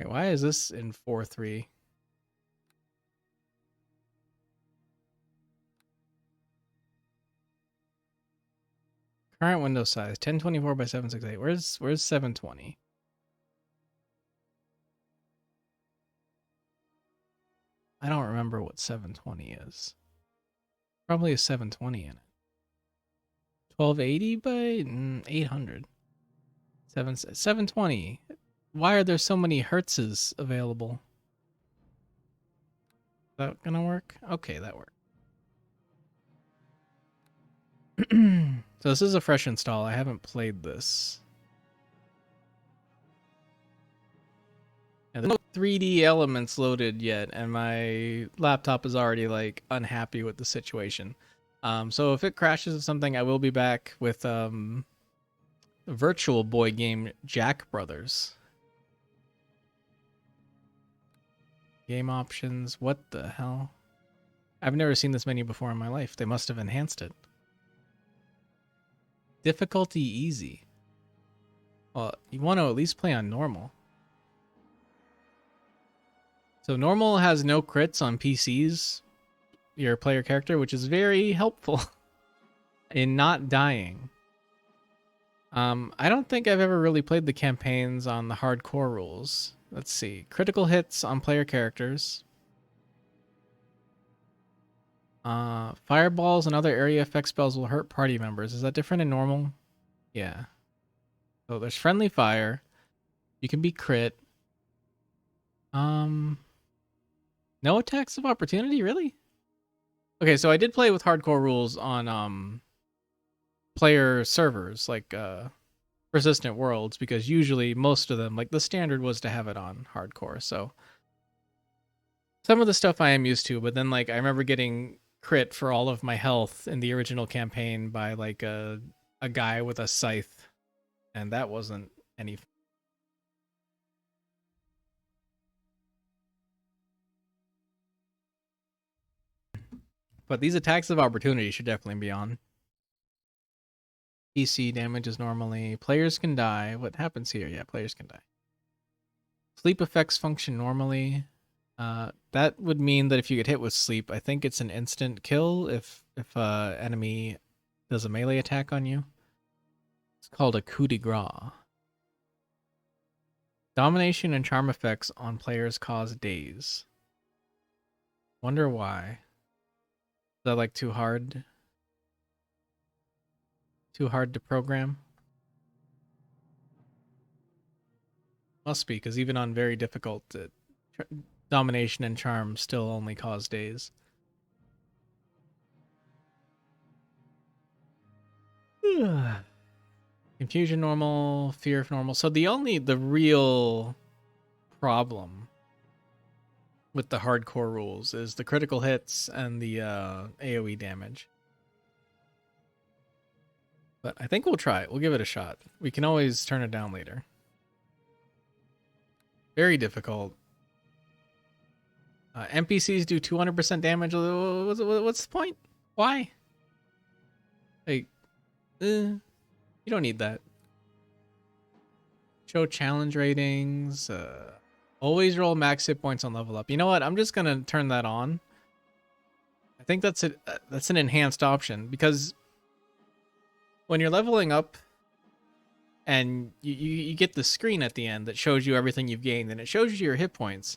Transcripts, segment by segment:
Wait, why is this in 4:3? Current window size 1024 by 768. Where's 720? I don't remember what 720 is. Probably a 720 in it. 1280 by 800. 720. Why are there so many hertzes available? Is that gonna work? Okay, that worked. So this is a fresh install. I haven't played this. Yeah, there's no 3D elements loaded yet, and my laptop is already like unhappy with the situation. So if it crashes or something, I will be back with Virtual Boy game Jack Brothers. Game options. What the hell? I've never seen this menu before in my life. They must have enhanced it. Difficulty easy. Well, you want to at least play on normal. So normal has no crits on PCs, your player character, which is very helpful in not dying. I don't think I've ever really played the campaigns on the hardcore rules. Let's see. Critical hits on player characters. Fireballs and other area effect spells will hurt party members. Is that different in normal? Yeah. So there's friendly fire. You can be crit. No attacks of opportunity, really? Okay, so I did play with hardcore rules on player servers, like Persistent Worlds, because usually most of them, like the standard was to have it on hardcore. So some of the stuff I am used to, but then like I remember getting crit for all of my health in the original campaign by like a guy with a scythe, and that wasn't any. But these attacks of opportunity should definitely be on. PC damages normally. Players can die. What happens here? Yeah, players can die. Sleep effects function normally. That would mean that if you get hit with sleep, I think it's an instant kill if enemy does a melee attack on you. It's called a coup de grace. Domination and charm effects on players cause daze. Wonder why. Is that like too hard? Too hard to program? Must be, because even on very difficult, domination and charm still only cause daze. Confusion normal, fear normal. So the real problem with the hardcore rules is the critical hits and the AoE damage. But I think we'll try it. We'll give it a shot. We can always turn it down later. Very difficult. NPCs do 200% damage. What's the point? Why? Like, you don't need that. Show challenge ratings. Always roll max hit points on level up. You know what? I'm just gonna turn that on. I think that's an enhanced option, because when you're leveling up and you get the screen at the end that shows you everything you've gained, and it shows you your hit points.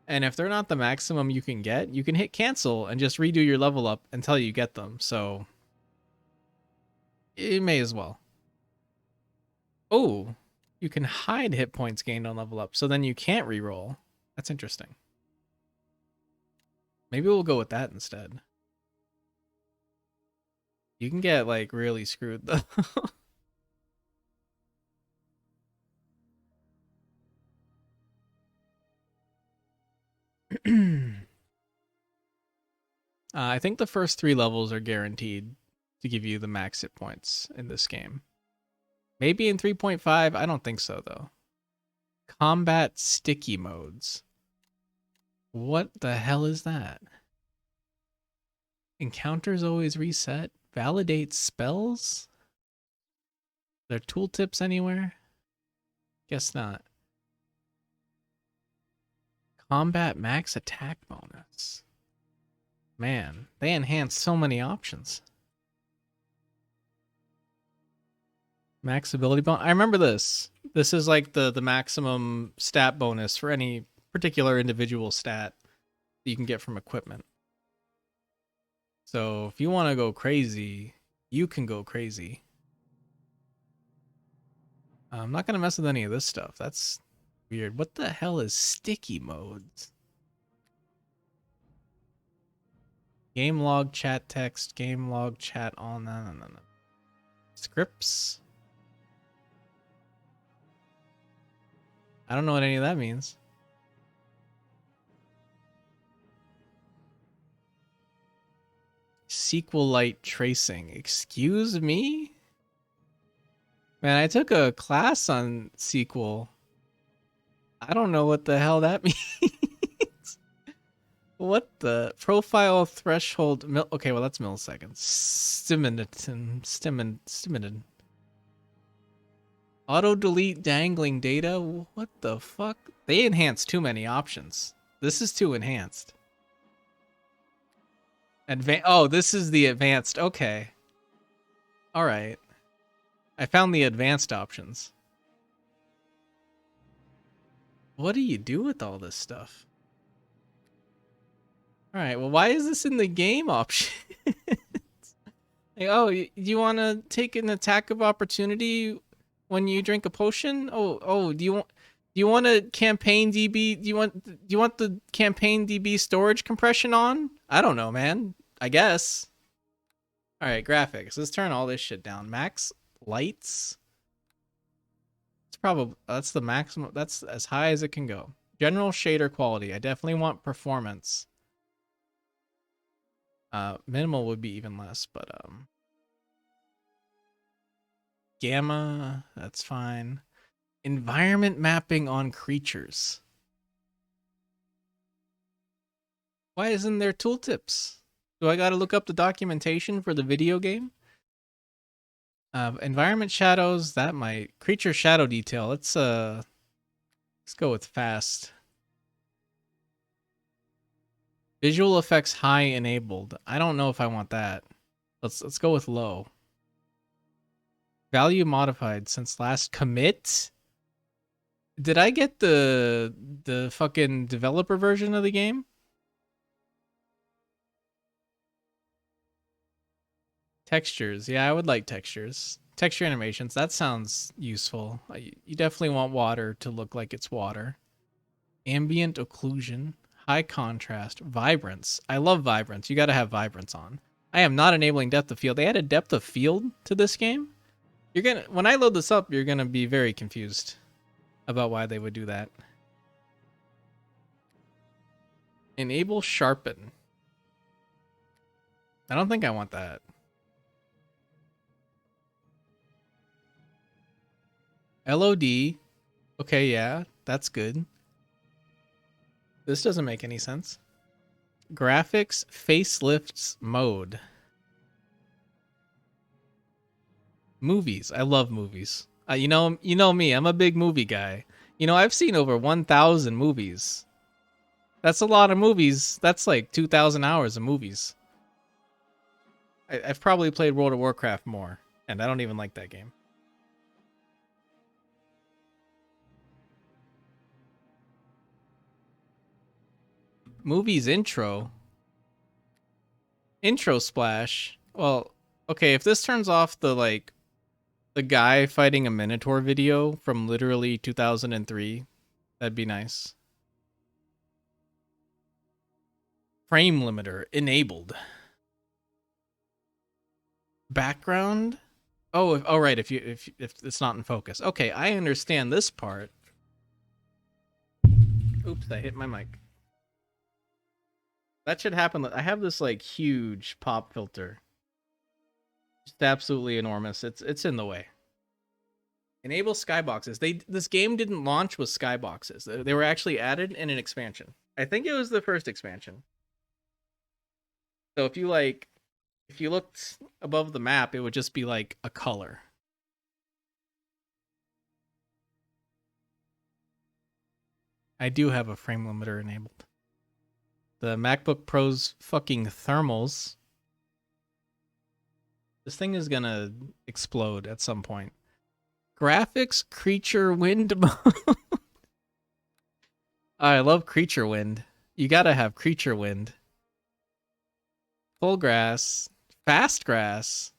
And if they're not the maximum you can get, you can hit cancel and just redo your level up until you get them. So it may as well. Oh, you can hide hit points gained on level up, so then you can't reroll. That's interesting. Maybe we'll go with that instead. You can get like really screwed though. I think the first 3 levels are guaranteed to give you the max hit points in this game. Maybe in 3.5, I don't think so though. Combat sticky modes. What the hell is that? Encounters always reset. Validate spells? Are there tooltips anywhere? Guess not. Combat max attack bonus. Man, they enhanced so many options. Max ability bonus. I remember this. This is like the maximum stat bonus for any particular individual stat that you can get from equipment. So if you want to go crazy, you can go crazy. I'm not going to mess with any of this stuff. That's weird. What the hell is sticky modes? Game log, chat text, game log, chat, all no. Scripts? I don't know what any of that means. SQLite tracing. Excuse me? Man, I took a class on SQL. I don't know what the hell that means. What the profile threshold? Okay, well that's milliseconds. Stiminid. Auto delete dangling data. What the fuck? They enhanced too many options. This is too enhanced. Oh, this is the advanced. Okay. All right. I found the advanced options. What do you do with all this stuff? All right. Well, why is this in the game option? Like, oh, you want to take an attack of opportunity when you drink a potion? Oh, do you want a campaign DB? Do you want the campaign DB storage compression on? I don't know, man. I guess. All right, graphics. Let's turn all this shit down. Max lights. It's probably that's the maximum. That's as high as it can go. General shader quality. I definitely want performance. Minimal would be even less, but gamma, that's fine. Environment mapping on creatures. Why isn't there tooltips? Do I gotta look up the documentation for the video game? Environment shadows, that might. Creature shadow detail, let's go with fast. Visual effects high enabled. I don't know if I want that. Let's go with low. Value modified since last commit. Did I get the fucking developer version of the game? Textures. Yeah, I would like textures. Texture animations. That sounds useful. You definitely want water to look like it's water. Ambient occlusion. High contrast. Vibrance. I love vibrance. You got to have vibrance on. I am not enabling depth of field. They added depth of field to this game. When I load this up, you're gonna be very confused about why they would do that. Enable sharpen. I don't think I want that. LOD. Okay, yeah, that's good. This doesn't make any sense. Graphics facelifts mode. Movies. I love movies. You know me. I'm a big movie guy. You know, I've seen over 1,000 movies. That's a lot of movies. That's like 2,000 hours of movies. I've probably played World of Warcraft more, and I don't even like that game. Movies intro. Intro splash. Well, okay, if this turns off the guy fighting a Minotaur video from literally 2003, that'd be nice. Frame limiter enabled. Background. Oh, right. If it's not in focus. Okay, I understand this part. Oops, I hit my mic. That should happen. I have this like huge pop filter. Just absolutely enormous. It's in the way. Enable skyboxes. This game didn't launch with skyboxes. They were actually added in an expansion. I think it was the first expansion. So if you looked above the map, it would just be like a color. I do have a frame limiter enabled. The MacBook Pro's fucking thermals. This thing is gonna explode at some point. Graphics creature wind mode. I love creature wind. You gotta have creature wind. Full grass, fast grass.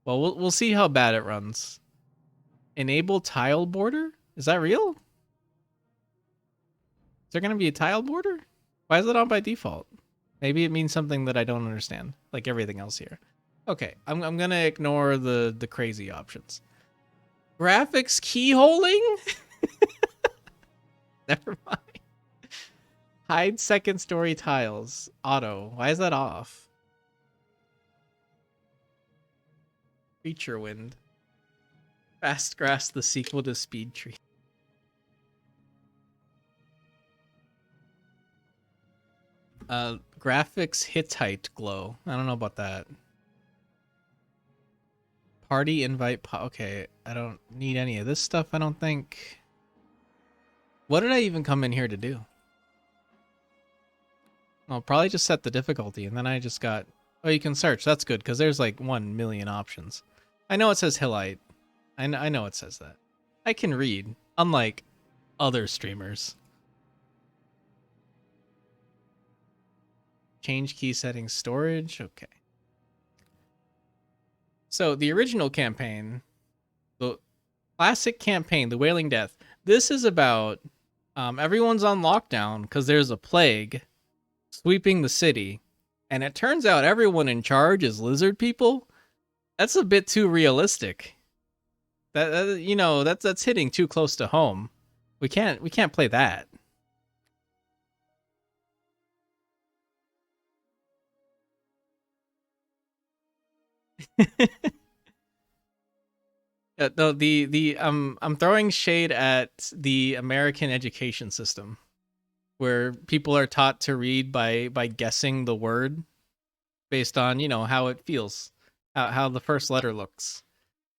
Well, we'll see how bad it runs. Enable tile border? Is that real? Is there gonna be a tile border? Why is it on by default? Maybe it means something that I don't understand, like everything else here. Okay, I'm gonna ignore the crazy options. Graphics keyholing? Never mind. Hide second story tiles. Auto. Why is that off? Creature wind. Fast grass, the sequel to Speed Tree. Graphics Hittite glow. I don't know about that. Party invite. Okay, I don't need any of this stuff, I don't think. What did I even come in here to do? I'll probably just set the difficulty, and then I just got... Oh, you can search. That's good, because there's like 1 million options. I know it says Hillite. I know it says that. I can read, unlike other streamers. Change key settings, storage. Okay. So the original campaign, the classic campaign, The Wailing Death, this is about everyone's on lockdown because there's a plague sweeping the city, and it turns out everyone in charge is lizard people. That's a bit too realistic. That you know, that's hitting too close to home. We can't play that. No, I'm throwing shade at the American education system, where people are taught to read by guessing the word based on, you know, how it feels, how the first letter looks.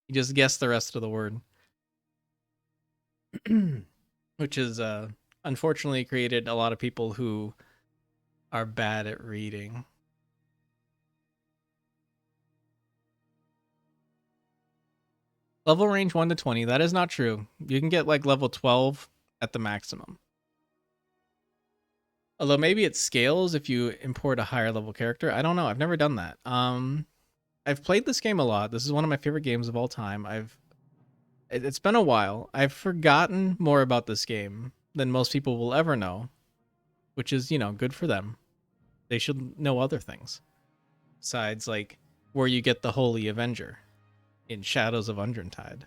You just guess the rest of the word, which is unfortunately created a lot of people who are bad at reading. Level range 1 to 20. That is not true. You can get like level 12 at the maximum. Although maybe it scales if you import a higher level character. I don't know. I've never done that. I've played this game a lot. This is one of my favorite games of all time. It's been a while. I've forgotten more about this game than most people will ever know, which is, you know, good for them. They should know other things. Besides, like, where you get the Holy Avenger in Shadows of Undrentide.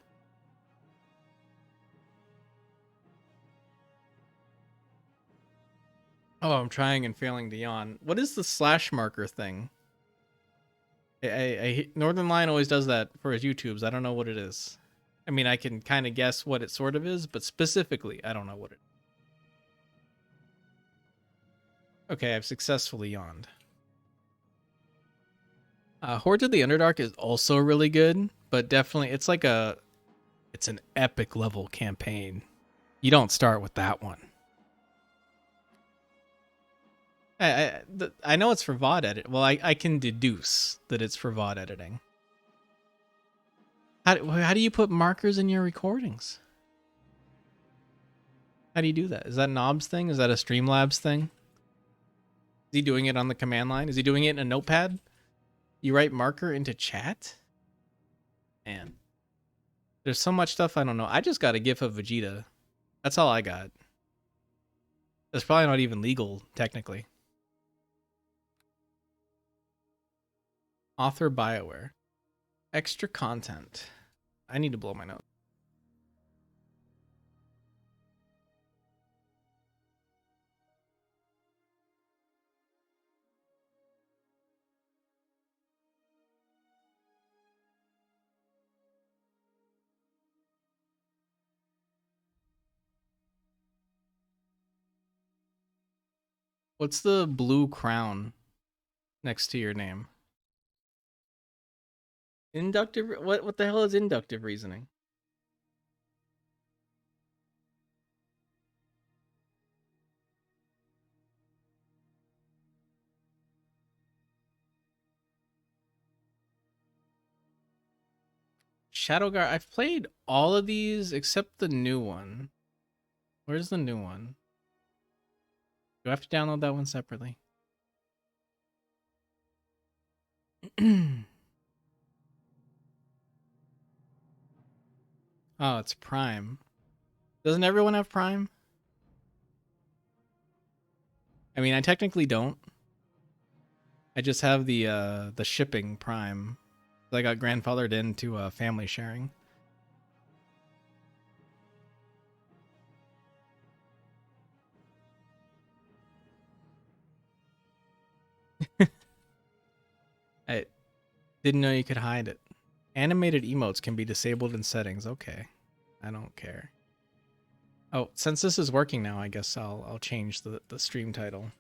Oh, I'm trying and failing to yawn. What is the slash marker thing? Northern Lion always does that for his YouTubes. I don't know what it is. I mean, I can kind of guess what it sort of is, but specifically, I don't know what it is. Okay, I've successfully yawned. Hordes of the Underdark is also really good, but definitely it's an epic level campaign. You don't start with that one. I know it's for VOD edit. Well, I can deduce that it's for VOD editing. How do you put markers in your recordings? How do you do that? Is that Knobs thing? Is that a Streamlabs thing? Is he doing it on the command line? Is he doing it in a notepad? You write marker into chat? Man. There's so much stuff I don't know. I just got a gif of Vegeta. That's all I got. That's probably not even legal, technically. Author BioWare. Extra content. I need to blow my nose. What's the blue crown next to your name? Inductive. What the hell is inductive reasoning? Shadowguard. I've played all of these except the new one. Where's the new one? Do I have to download that one separately? Oh, it's Prime. Doesn't everyone have Prime? I mean, I technically don't. I just have the shipping Prime. I got grandfathered into family sharing. I didn't know you could hide it. Animated emotes can be disabled in settings. Okay. I don't care. Oh, since this is working now, I guess I'll change the stream title.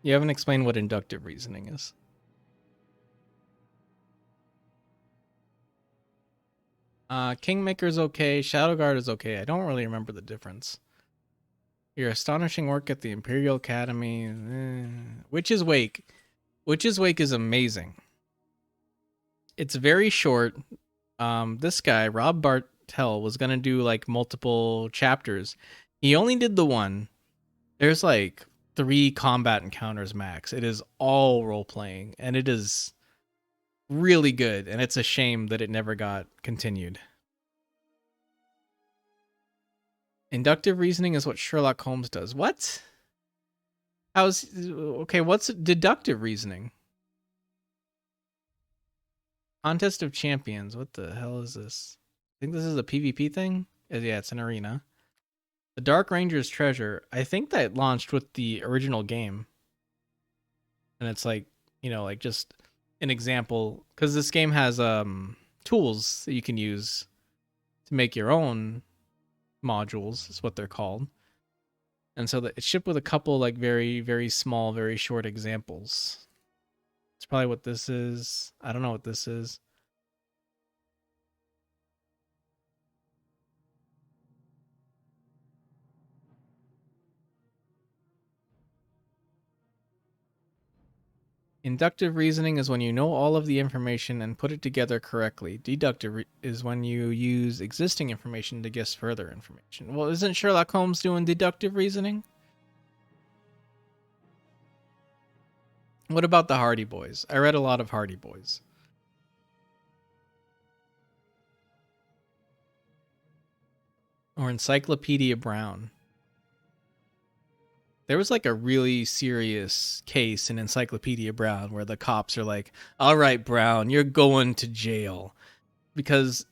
You haven't explained what inductive reasoning is. Kingmaker's okay. Shadowguard is okay. I don't really remember the difference. Your astonishing work at the Imperial Academy. Witch's Wake. Witch's Wake is amazing. It's very short. This guy, Rob Bartel, was gonna do like multiple chapters. He only did the one. There's like 3 combat encounters max. It is all role playing, and it is really good. And it's a shame that it never got continued. Inductive reasoning is what Sherlock Holmes does. What? What's deductive reasoning? Contest of Champions. What the hell is this? I think this is a PvP thing. Yeah, it's an arena. The Dark Ranger's Treasure. I think that launched with the original game. And it's like, like just an example. Because this game has tools that you can use to make your own modules, is what they're called. And so it's shipped with a couple like very, very small, very short examples. It's probably what this is. I don't know what this is. Inductive reasoning is when you know all of the information and put it together correctly. Deductive is when you use existing information to guess further information. Well, isn't Sherlock Holmes doing deductive reasoning? What about the Hardy Boys? I read a lot of Hardy Boys. Or Encyclopedia Brown. There was like a really serious case in Encyclopedia Brown where the cops are like, all right, Brown, you're going to jail. Because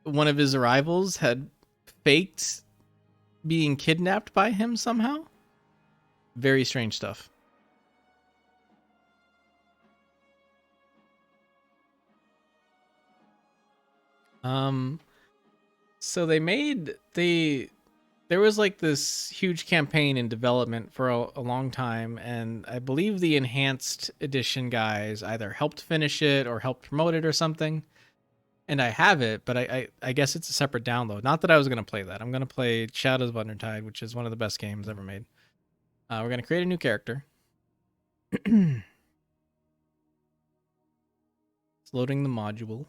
one of his rivals had faked being kidnapped by him somehow. Very strange stuff. So there was like this huge campaign in development for a long time, and I believe the enhanced edition guys either helped finish it or helped promote it or something. And I have it, but I guess it's a separate download. Not that I was going to play that. I'm going to play Shadows of Undrentide, which is one of the best games ever made. We're going to create a new character. It's loading the module.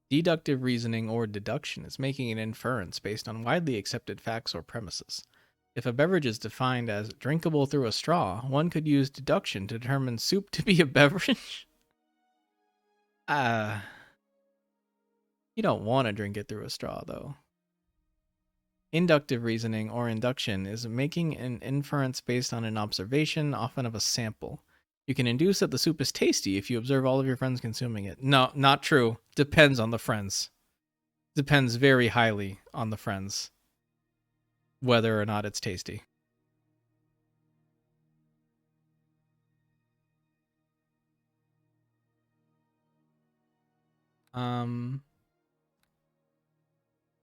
Deductive reasoning or deduction is making an inference based on widely accepted facts or premises. If a beverage is defined as drinkable through a straw, one could use deduction to determine soup to be a beverage. You don't want to drink it through a straw, though. Inductive reasoning or induction is making an inference based on an observation, often of a sample. You can induce that the soup is tasty if you observe all of your friends consuming it. No, not true. Depends on the friends. Depends very highly on the friends whether or not it's tasty.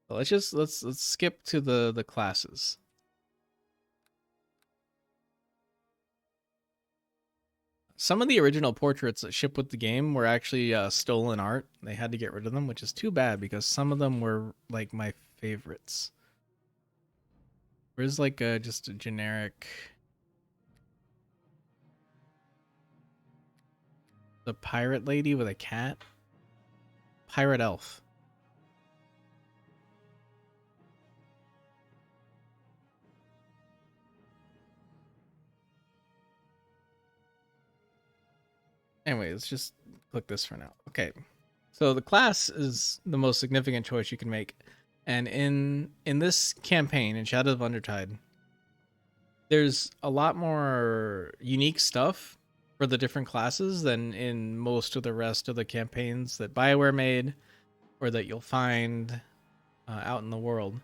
So let's skip to the classes. Some of the original portraits that ship with the game were actually stolen art. They had to get rid of them, which is too bad because some of them were like my favorites. Where's like just a generic the pirate lady with a cat? Pirate elf. Anyway, let's just click this for now. Okay. So the class is the most significant choice you can make. And in this campaign, in Shadows of Undrentide, there's a lot more unique stuff for the different classes than in most of the rest of the campaigns that BioWare made or that you'll find out in the world.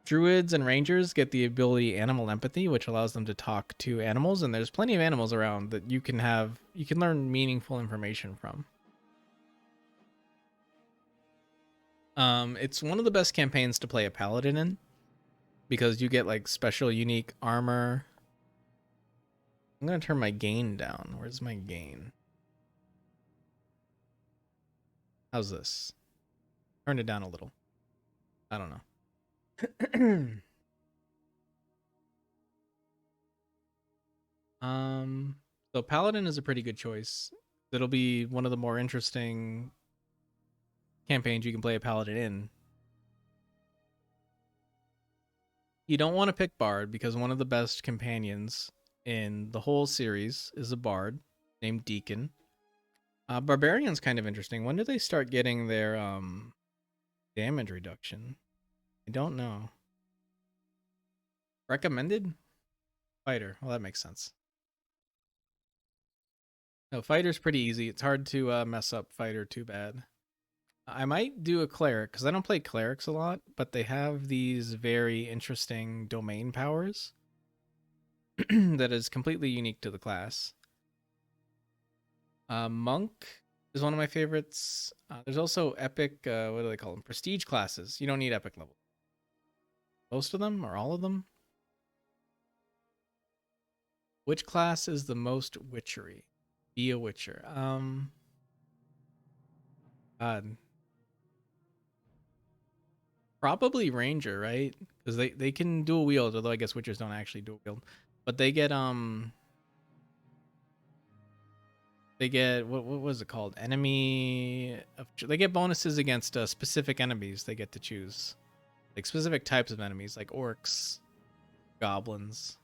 Druids and rangers get the ability animal empathy, which allows them to talk to animals, and there's plenty of animals around that you can learn meaningful information from. It's one of the best campaigns to play a paladin in because you get like special unique armor. I'm gonna turn my gain down. Where's my gain? How's this? Turn it down a little. I don't know. So paladin is a pretty good choice. It'll be one of the more interesting campaigns you can play a paladin in. You don't want to pick bard because one of the best companions in the whole series is a bard named Deacon. Barbarian's kind of interesting. When do they start getting their damage reduction? I don't know. Recommended? Fighter. Well, that makes sense. No, fighter's pretty easy. It's hard to mess up fighter too bad. I might do a cleric because I don't play clerics a lot, but they have these very interesting domain powers that is completely unique to the class. Monk is one of my favorites. There's also epic, what do they call them? Prestige classes. You don't need epic level. Most of them or all of them? Which class is the most witchery? Be a witcher. God. Probably ranger, right? Because they can dual wield, although I guess witchers don't actually dual wield. But they get what was it called? They get bonuses against specific enemies they get to choose. Like specific types of enemies, like orcs, goblins.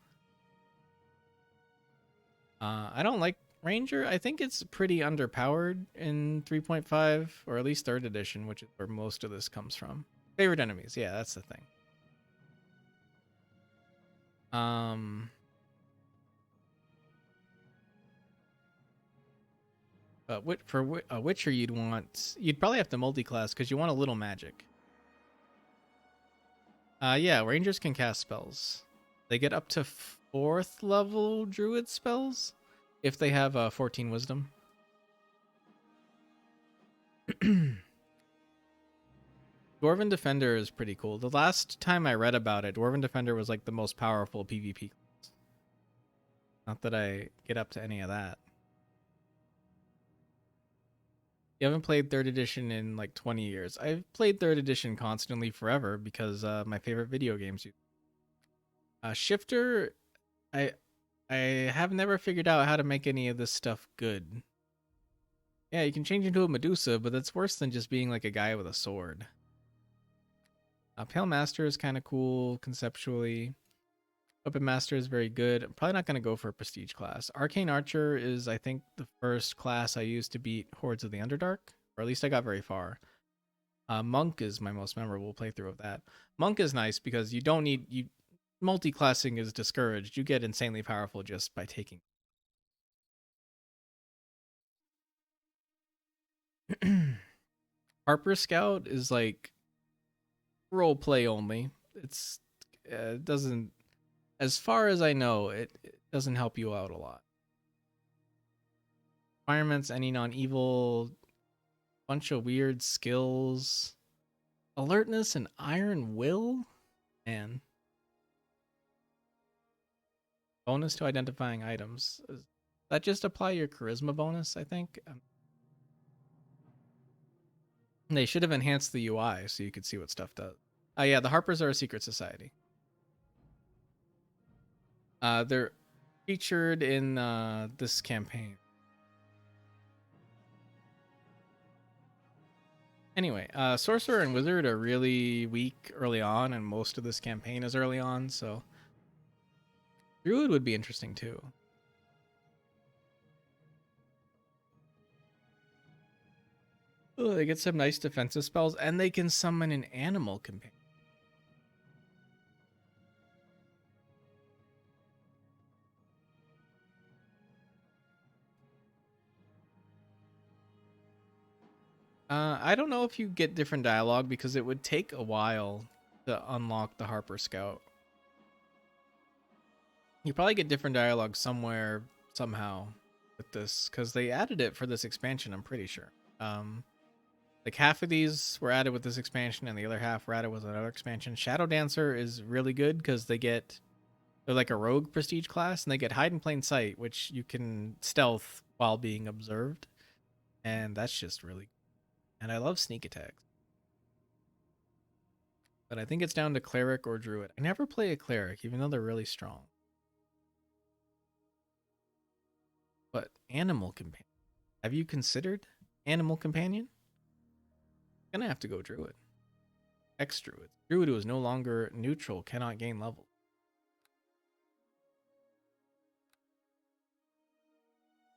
I don't like ranger. I think it's pretty underpowered in 3.5 or at least 3rd edition, which is where most of this comes from. Favorite enemies, yeah, that's the thing. For a witcher, you'd probably have to multi-class because you want a little magic. Yeah, rangers can cast spells. They get up to 4th level druid spells if they have 14 wisdom. Dwarven Defender is pretty cool. The last time I read about it, Dwarven Defender was like the most powerful PvP class. Not that I get up to any of that. You haven't played 3rd edition in like 20 years. I've played 3rd edition constantly forever because my favorite video games. Shifter, I have never figured out how to make any of this stuff good. Yeah, you can change into a Medusa, but that's worse than just being like a guy with a sword. Pale Master is kind of cool conceptually. Open Master is very good. I'm probably not going to go for a prestige class. Arcane Archer is, I think, the first class I used to beat Hordes of the Underdark, or at least I got very far. Monk is my most memorable playthrough of that. Monk is nice because you don't need multi-classing is discouraged. You get insanely powerful just by taking. Harper Scout is like role play only. It doesn't, as far as I know, it doesn't help you out a lot. Requirements: any non-evil, bunch of weird skills. Alertness and iron will? And bonus to identifying items. Does that just apply your charisma bonus, I think? They should have enhanced the UI so you could see what stuff does. Yeah, the Harpers are a secret society. They're featured in this campaign. Anyway, Sorcerer and Wizard are really weak early on, and most of this campaign is early on, so Druid would be interesting too. Oh, they get some nice defensive spells, and they can summon an animal companion. I don't know if you get different dialogue because it would take a while to unlock the Harper Scout. You probably get different dialogue somewhere, somehow, with this, because they added it for this expansion, I'm pretty sure. Like half of these were added with this expansion, and the other half were added with another expansion. Shadow Dancer is really good because they're like a rogue prestige class, and they get hide in plain sight, which you can stealth while being observed, and that's just really good. And I love sneak attacks. But I think it's down to cleric or druid. I never play a cleric, even though they're really strong. But animal companion. Have you considered animal companion? Gonna have to go druid. X druid. Druid who is no longer neutral cannot gain level.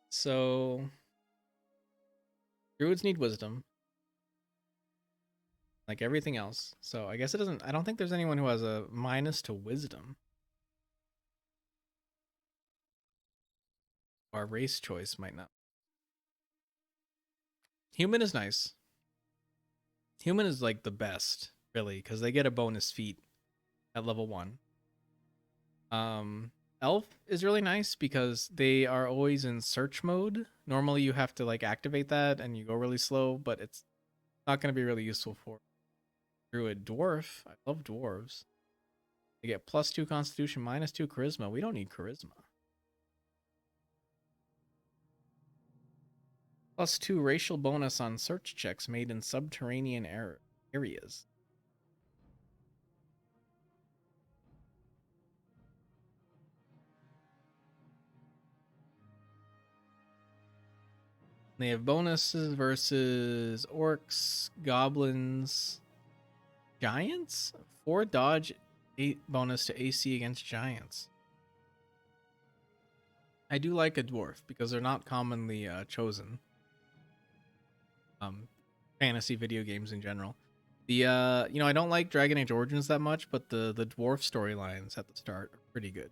So druids need wisdom, like everything else. So I guess I don't think there's anyone who has a minus to wisdom. Our race choice might not. Human is nice. Human is like the best, really, because they get a bonus feat at level 1. Elf is really nice because they are always in search mode. Normally you have to like activate that and you go really slow, but it's not going to be really useful for druid. Dwarf, I love dwarves. They get +2 constitution, -2 charisma. We don't need charisma. +2 racial bonus on search checks made in subterranean areas. They have bonuses versus orcs, goblins, giants. 4 dodge, 8 bonus to AC against giants. I do like a dwarf because they're not commonly chosen. Fantasy video games in general. The I don't like Dragon Age Origins that much, but the dwarf storylines at the start are pretty good.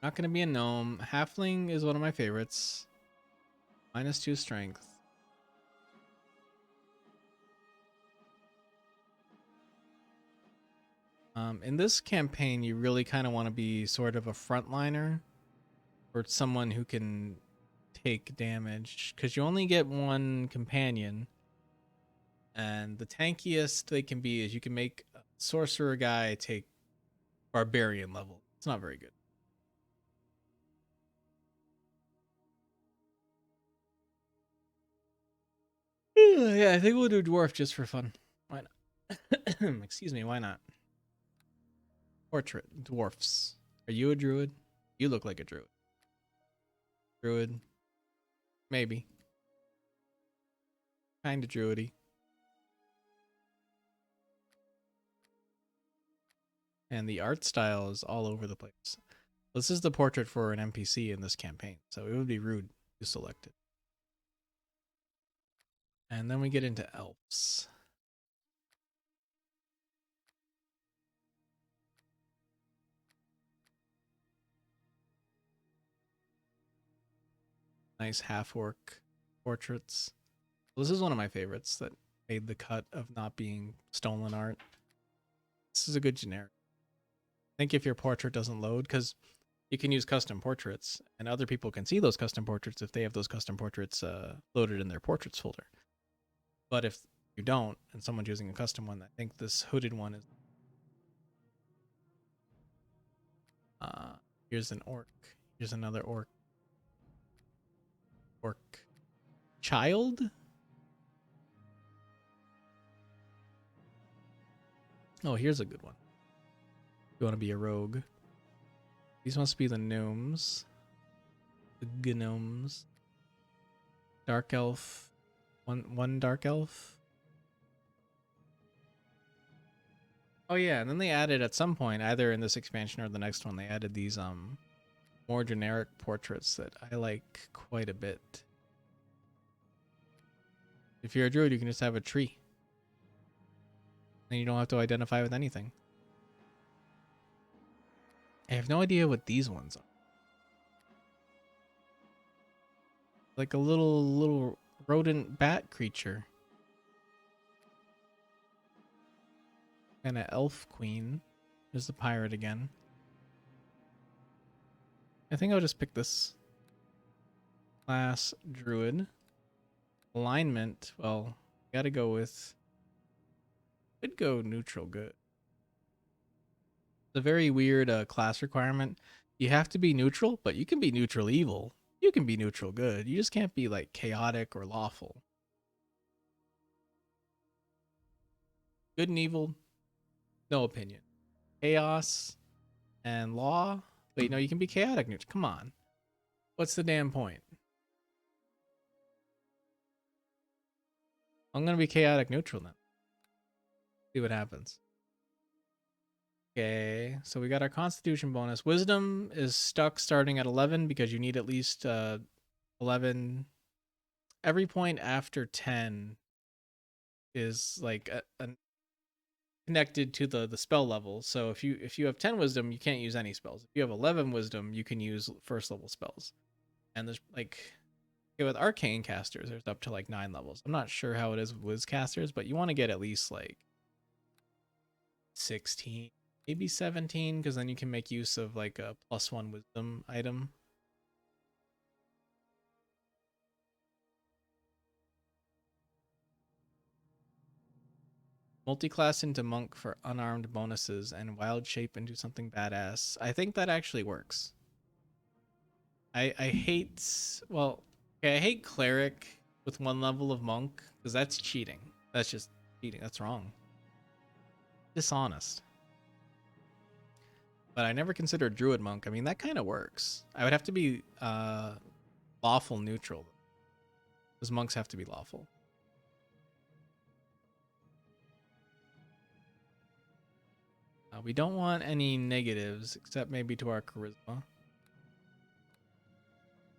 Not gonna be a gnome. Halfling is one of my favorites. -2 strength. In this campaign, you really kind of want to be sort of a frontliner or someone who can take damage because you only get one companion. And the tankiest they can be is you can make a sorcerer guy take barbarian level. It's not very good. Yeah, I think we'll do dwarf just for fun. Why not? Excuse me, why not? Portrait dwarfs. Are you a druid? You look like a druid. Druid. Maybe. Kind of druidy. And the art style is all over the place. This is the portrait for an NPC in this campaign, so it would be rude to select it. And then we get into elves. Nice half-orc portraits. Well, this is one of my favorites that made the cut of not being stolen art. This is a good generic. I think if your portrait doesn't load, because you can use custom portraits, and other people can see those custom portraits if they have those custom portraits loaded in their portraits folder. But if you don't, and someone's using a custom one, I think this hooded one is. Here's an orc. Here's another orc. Orc child. Oh, here's a good one. You want to be a rogue? These must be the gnomes. The gnomes. Dark elf. One dark elf. Oh yeah, and then they added at some point, either in this expansion or the next one, they added these more generic portraits that I like quite a bit. If you're a druid, you can just have a tree. Then you don't have to identify with anything. I have no idea what these ones are. Like a little rodent bat creature. And an elf queen. There's the pirate again. I think I'll just pick this class druid. Alignment, well, gotta go with. Could go neutral good. It's a very weird class requirement. You have to be neutral, but you can be neutral evil. You can be neutral good. You just can't be like chaotic or lawful. Good and evil, no opinion. Chaos and law. Wait, no, you can be chaotic neutral. Come on. What's the damn point? I'm gonna be chaotic neutral then. See what happens. Okay, so we got our constitution bonus. Wisdom is stuck starting at 11 because you need at least 11. Every point after 10 is like connected to the spell level. So if you have 10 wisdom, you can't use any spells. If you have 11 wisdom, you can use first level spells. And there's like, okay, with arcane casters, there's up to like 9 levels. I'm not sure how it is with wiz casters, but you want to get at least like 16, maybe 17, because then you can make use of like a +1 wisdom item. Multi-class into monk for unarmed bonuses and wild shape into something badass. I think that actually works. I hate, well, okay, I hate cleric with 1 level of monk because that's cheating. That's just cheating. That's wrong. Dishonest. But I never considered druid monk. I mean, that kind of works. I would have to be lawful neutral because monks have to be lawful. We don't want any negatives except maybe to our charisma.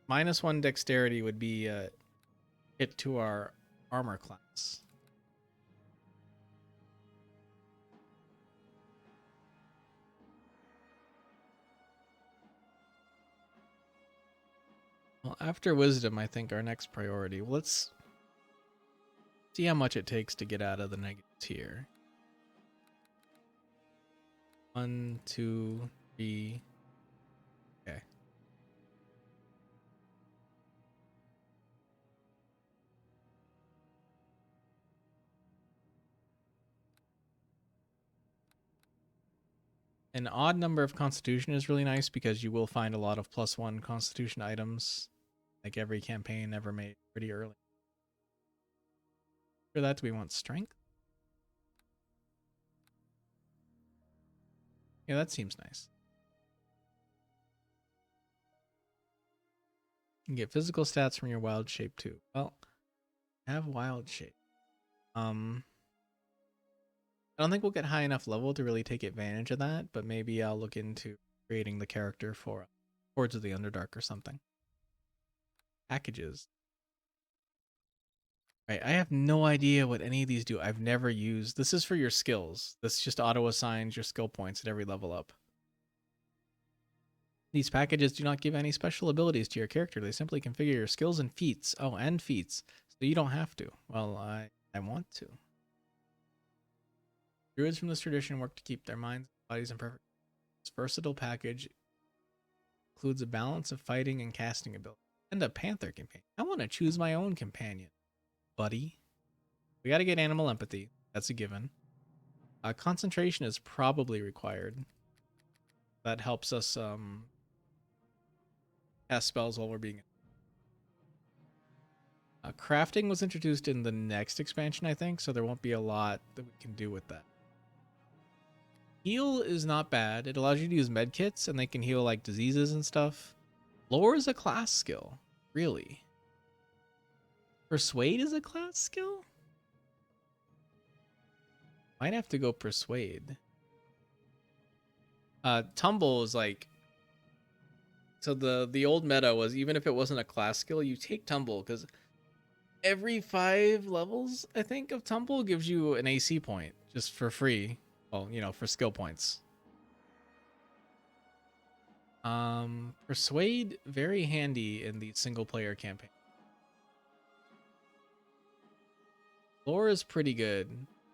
-1 dexterity would be hit to our armor class. Well, after wisdom, I think our next priority. Well, let's see how much it takes to get out of the negatives here. 1, 2, 3. Okay. An odd number of constitution is really nice because you will find a lot of +1 constitution items, like every campaign ever made, pretty early. For that, do we want strength? Yeah, that seems nice. You can get physical stats from your wild shape too. Well, I have wild shape. I don't think we'll get high enough level to really take advantage of that, but maybe I'll look into creating the character for Hordes of the Underdark or something. Packages. Right, I have no idea what any of these do. I've never used. This is for your skills. This just auto assigns your skill points at every level up. These packages do not give any special abilities to your character. They simply configure your skills and feats. Oh, and feats. So you don't have to. Well, I want to. Druids from this tradition work to keep their minds and bodies in perfect. This versatile package includes a balance of fighting and casting ability. And a panther companion. I want to choose my own companion, buddy. We got to get animal empathy. That's a given. Concentration is probably required. That helps us cast spells while we're being... crafting was introduced in the next expansion, I think, so there won't be a lot that we can do with that. Heal is not bad. It allows you to use med kits, and they can heal like diseases and stuff. Lore is a class skill, really. Persuade is a class skill? Might have to go persuade. Tumble is like... So the old meta was, even if it wasn't a class skill, you take Tumble, because every 5 levels, I think, of Tumble gives you an AC point, just for free. Well, you know, for skill points. Persuade, very handy in the single player campaign. Lore is pretty good,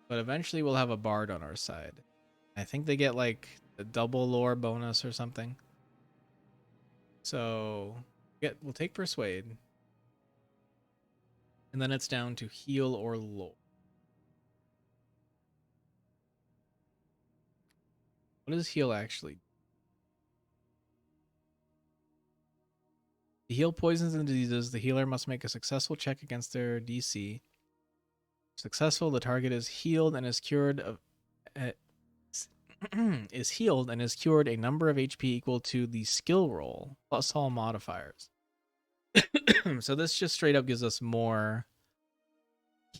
but eventually we'll have a bard on our side. I think they get like a double lore bonus or something. So we'll take persuade. And then it's down to heal or lore. What does heal actually do? To heal poisons and diseases, the healer must make a successful check against their DC. Successful, the target is healed and is cured of is healed and is cured a number of HP equal to the skill roll plus all modifiers. So this just straight up gives us more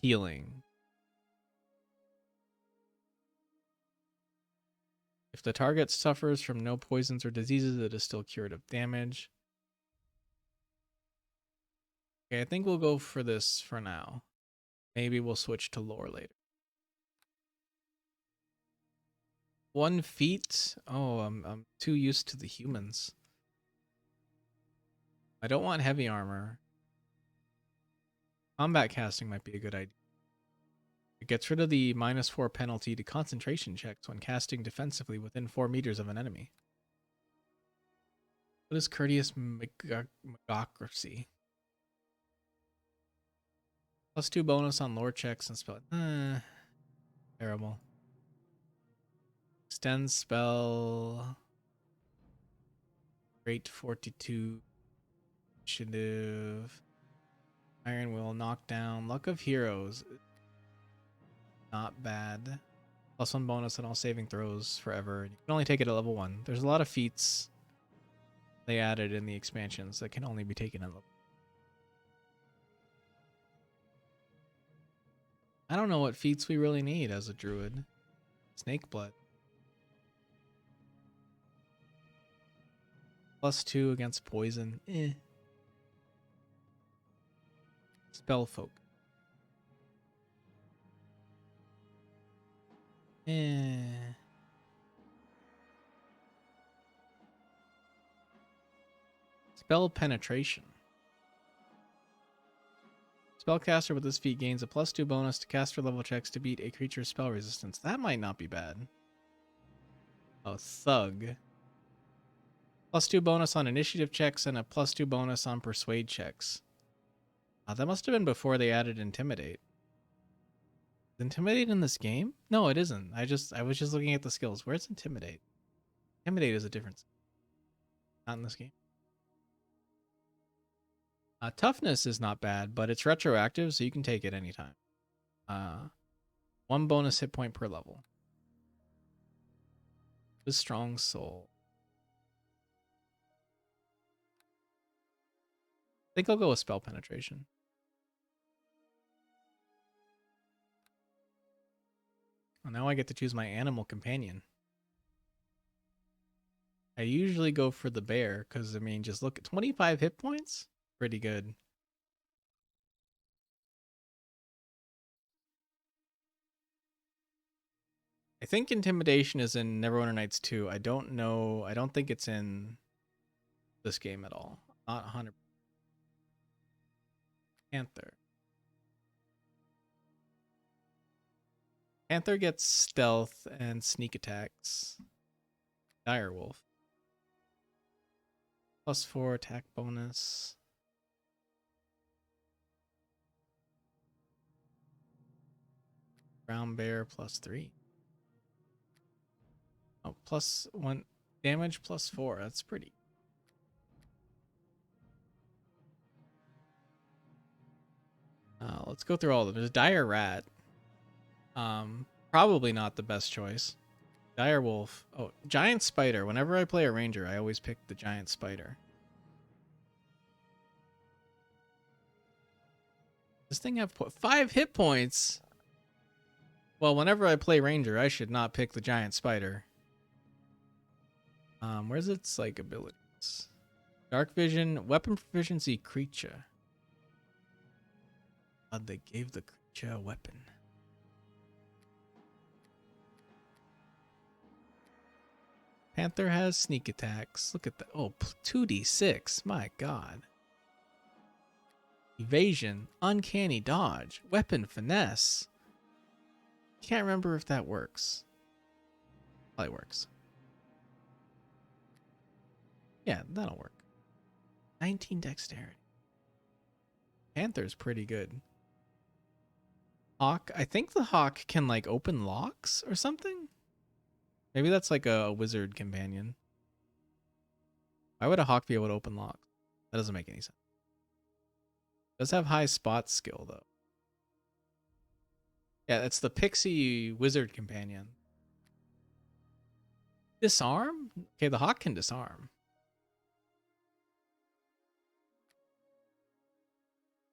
healing. If the target suffers from no poisons or diseases, it is still cured of damage. Okay, I think we'll go for this for now. Maybe we'll switch to lore later. 1 feat? Oh, I'm too used to the humans. I don't want heavy armor. Combat casting might be a good idea. It gets rid of the -4 penalty to concentration checks when casting defensively within 4 meters of an enemy. What is courteous magocracy? +2 bonus on lore checks and spell. Terrible. Extend spell. Great Fortitude. Initiative. Iron Will, knockdown. Luck of Heroes. Not bad. +1 bonus on all saving throws forever. You can only take it at level 1. There's a lot of feats they added in the expansions that can only be taken at level 1. I don't know what feats we really need as a druid. Snake blood. +2 against poison. Spell folk. Spell penetration. Spellcaster with this feat gains a +2 bonus to caster level checks to beat a creature's spell resistance. That might not be bad. Oh, thug. +2 bonus on initiative checks and a +2 bonus on persuade checks. That must have been before they added intimidate. Is intimidate in this game? No, it isn't. I was just looking at the skills. Where's intimidate? Intimidate is a difference. Not in this game. Toughness is not bad, but it's retroactive, so you can take it anytime. 1 bonus hit point per level. The strong soul. I think I'll go with spell penetration. Well, now I get to choose my animal companion. I usually go for the bear because, I mean, just look at 25 hit points. Pretty good. I think intimidation is in Neverwinter Nights 2. I don't know. I don't think it's in this game at all. Not 100%. Panther. Panther gets stealth and sneak attacks. Direwolf. +4 attack bonus. Brown bear +3. Oh, +1 damage +4. That's pretty. Let's go through all of them. There's dire rat. Probably not the best choice. Dire wolf. Oh, giant spider. Whenever I play a ranger, I always pick the giant spider. This thing have 5 hit points. Well, whenever I play ranger, I should not pick the giant spider. Where's its like abilities? Dark vision, weapon proficiency, creature. God, they gave the creature a weapon. Panther has sneak attacks. Look at that. Oh, 2d6. My god. Evasion, uncanny dodge, weapon finesse. Can't remember if that works. Probably works. Yeah, that'll work. 19 dexterity. Panther's pretty good. Hawk. I think the hawk can like open locks or something. Maybe that's like a wizard companion. Why would a hawk be able to open locks? That doesn't make any sense. Does have high spot skill though. Yeah, it's the pixie wizard companion. Disarm? Okay, the hawk can disarm.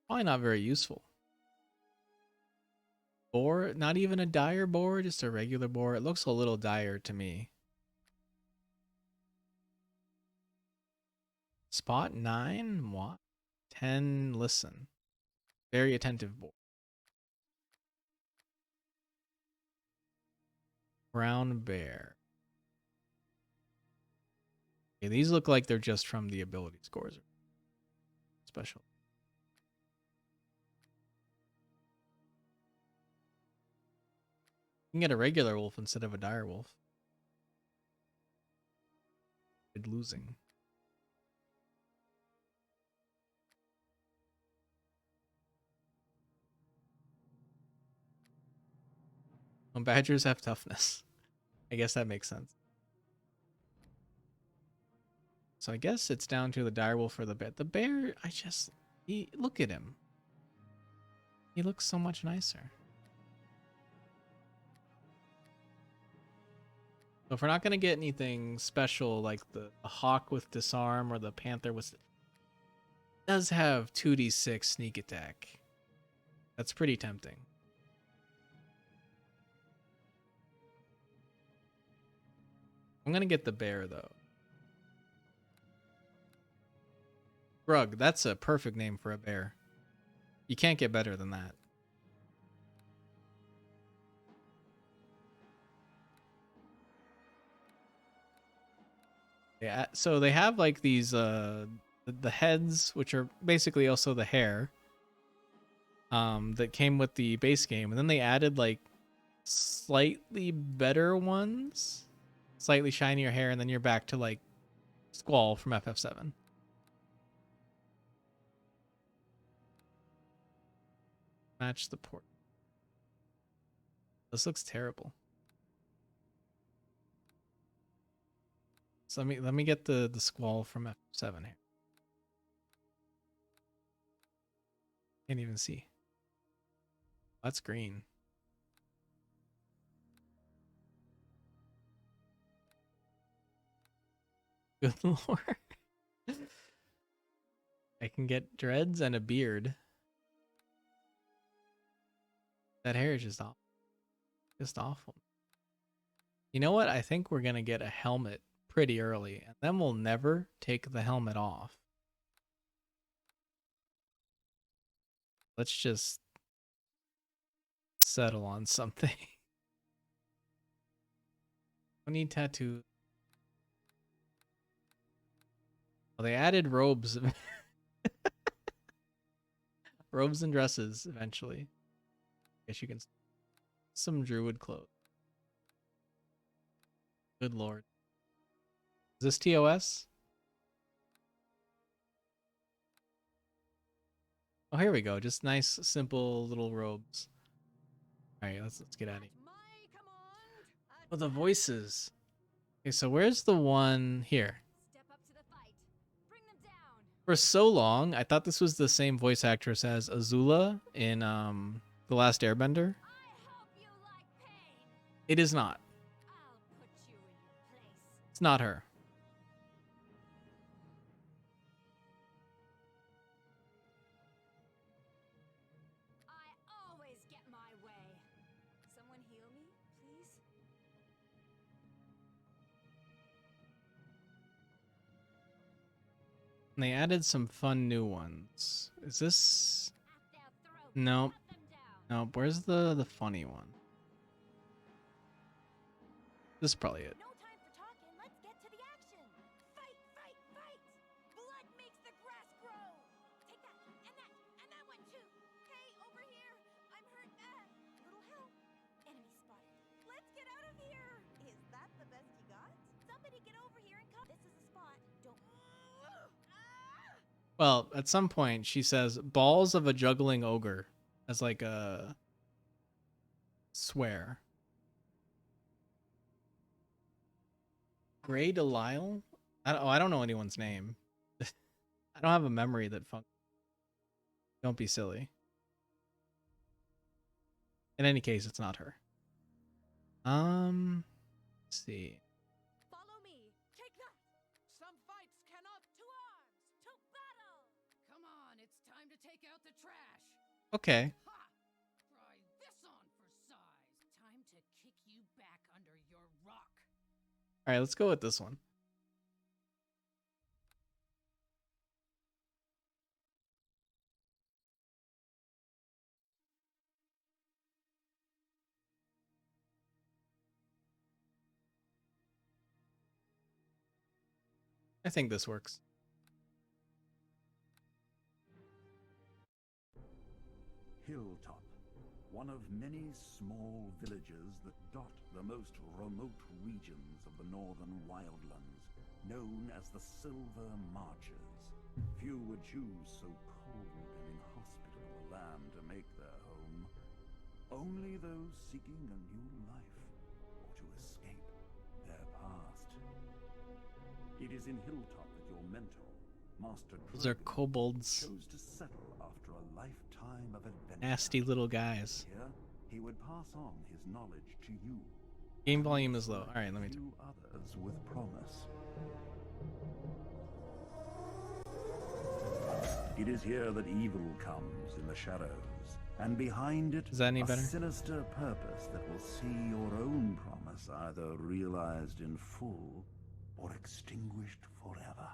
Probably not very useful. Boar? Not even a dire boar, just a regular boar. It looks a little dire to me. Spot 9? What? 10, listen. Very attentive boar. Brown bear. Okay, these look like they're just from the ability scores. Special. You can get a regular wolf instead of a dire wolf. Good losing. When badgers have toughness. I guess that makes sense. So I guess it's down to the direwolf or the bear. The bear, look at him. He looks so much nicer. So if we're not going to get anything special like the hawk with disarm or the panther with... It does have 2d6 sneak attack. That's pretty tempting. I'm going to get the bear though. Grug, that's a perfect name for a bear. You can't get better than that. Yeah, so they have like these the heads, which are basically also the hair. That came with the base game, and then they added like slightly better ones, slightly shinier hair, and then you're back to like Squall from FF7. Match the port. This looks terrible. So let me get the Squall from F7 here. Can't even see. That's green. Good lord. I can get dreads and a beard. That hair is just awful. Just awful. You know what? I think we're going to get a helmet pretty early, and then we'll never take the helmet off. Let's just settle on something. I need tattoo. Well, they added robes. Robes and dresses eventually. Guess you can. Some druid clothes. Good lord. Is this TOS? Oh, here we go. Just nice, simple little robes. All right, let's get out of here. Oh, the voices. Okay, so where's the one here? For so long, I thought this was the same voice actress as Azula in The Last Airbender. It is not. It's not her. I always get my way. Someone heal me, please? And they added some fun new ones. Is this? Nope. Nope. Where's the funny one? This is probably it. No time for talking. Let's get to the action. Fight, fight, fight! Blood makes the grass grow. Take that, and that one too. Hey, over here. I'm hurt bad. Little help. Enemy spotted. Let's get out of here. Is that the best you got? Somebody get over here and come. This is a spot. Don't. Well, at some point she says balls of a juggling ogre as like a swear. Grey Delisle? I don't know anyone's name. I don't have a memory that Don't be silly. In any case, it's not her. Let's see. Follow me. Take that. Some fights cannot. To arms. To battle. Come on, it's time to take out the trash. Okay. Ha! Try this on for size. Time to kick you back under your rock. All right, let's go with this one. I think this works. Hilltop, one of many small villages that dot the most remote regions of the northern wildlands, known as the Silver Marches. Few would choose so cold and inhospitable a land to make their home. Only those seeking a new life, or to escape their past. It is in Hilltop that your mentor, Master Those are Drogon, kobolds. chose to settle after a lifetime of adventure. Nasty little guys. Here, he would pass on his knowledge to you. Game volume is low. All right, let me. To others with promise. It is here that evil comes in the shadows, and behind it, Is that any a better? sinister purpose that will see your own promise either realized in full or extinguished forever.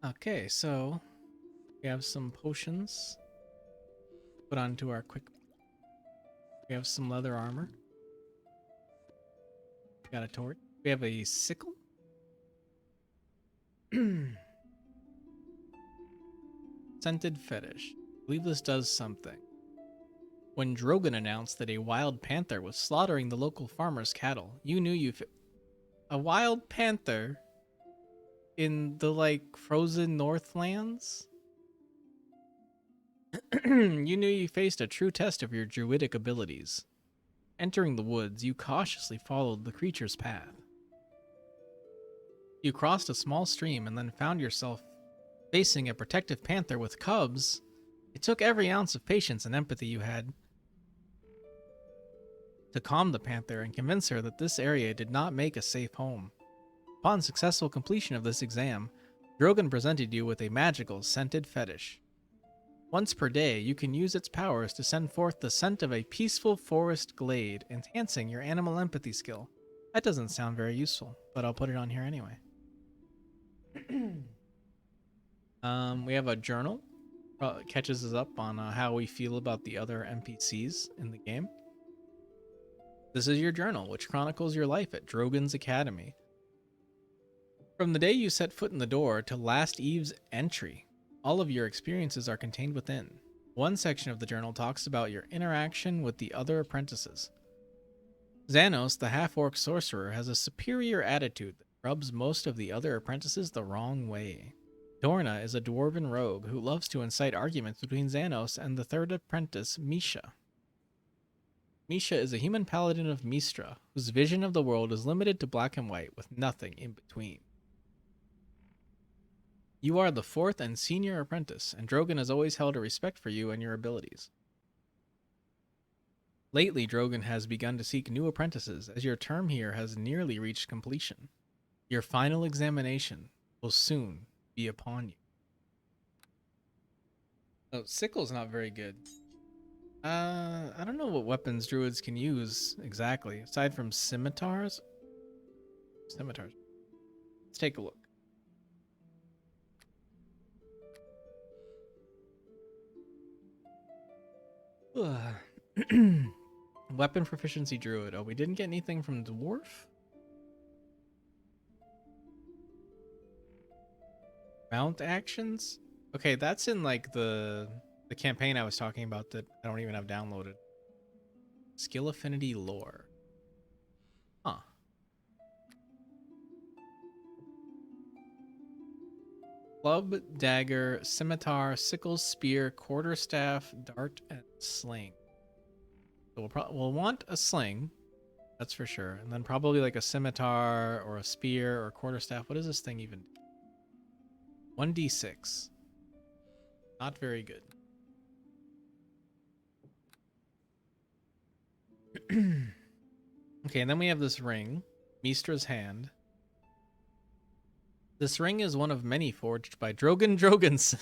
Okay, so we have some potions. Put onto our quick. We have some leather armor. We got a torch. We have a sickle. Scented fetish. I believe this does something. When Drogon announced that a wild panther was slaughtering the local farmers' cattle, you knew a wild panther in the like frozen Northlands? You knew you faced a true test of your druidic abilities. Entering the woods, you cautiously followed the creature's path. You crossed a small stream and then found yourself facing a protective panther with cubs. It took every ounce of patience and empathy you had to calm the panther and convince her that this area did not make a safe home. Upon successful completion of this exam, Drogon presented you with a magical scented fetish. Once per day, you can use its powers to send forth the scent of a peaceful forest glade, enhancing your animal empathy skill. That doesn't sound very useful, but I'll put it on here anyway. We have a journal. Catches us up on how we feel about the other NPCs in the game. This is your journal, which chronicles your life at Drogon's Academy. From the day you set foot in the door to last eve's entry, all of your experiences are contained within. One section of the journal talks about your interaction with the other apprentices. Xanos, the half-orc sorcerer, has a superior attitude that rubs most of the other apprentices the wrong way. Dorna is a dwarven rogue who loves to incite arguments between Xanos and the third apprentice, Misha. Misha is a human paladin of Mistra, whose vision of the world is limited to black and white with nothing in between. You are the fourth and senior apprentice, and Drogon has always held a respect for you and your abilities. Lately, Drogon has begun to seek new apprentices, as your term here has nearly reached completion. Your final examination will soon be upon you. Oh, sickle's not very good. I don't know what weapons druids can use exactly, aside from scimitars. Scimitars. Let's take a look. Weapon proficiency druid. Oh, we didn't get anything from dwarf? Mount actions? Okay, that's in like the campaign I was talking about that I don't even have downloaded. Skill affinity lore. Huh. Club, dagger, scimitar, sickle, spear, quarterstaff, dart, and sling. So we'll want a sling, that's for sure, and then probably like a scimitar or a spear or quarterstaff. What does this thing even do? 1d6. Not very good. Okay, and then we have this ring, Mistra's hand. This ring is one of many forged by Drogon Drogonson.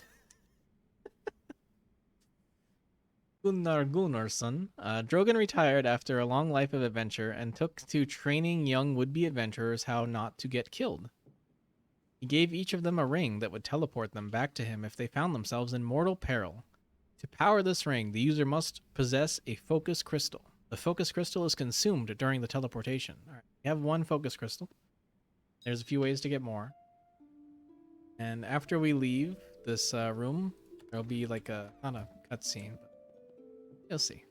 Gunnar Gunnarsson. Drogon retired after a long life of adventure and took to training young would-be adventurers how not to get killed. He gave each of them a ring that would teleport them back to him if they found themselves in mortal peril. To power this ring, the user must possess a focus crystal. The focus crystal is consumed during the teleportation. All right, we have one focus crystal. There's a few ways to get more. And after we leave this room, there'll be like not a cutscene, but you'll see.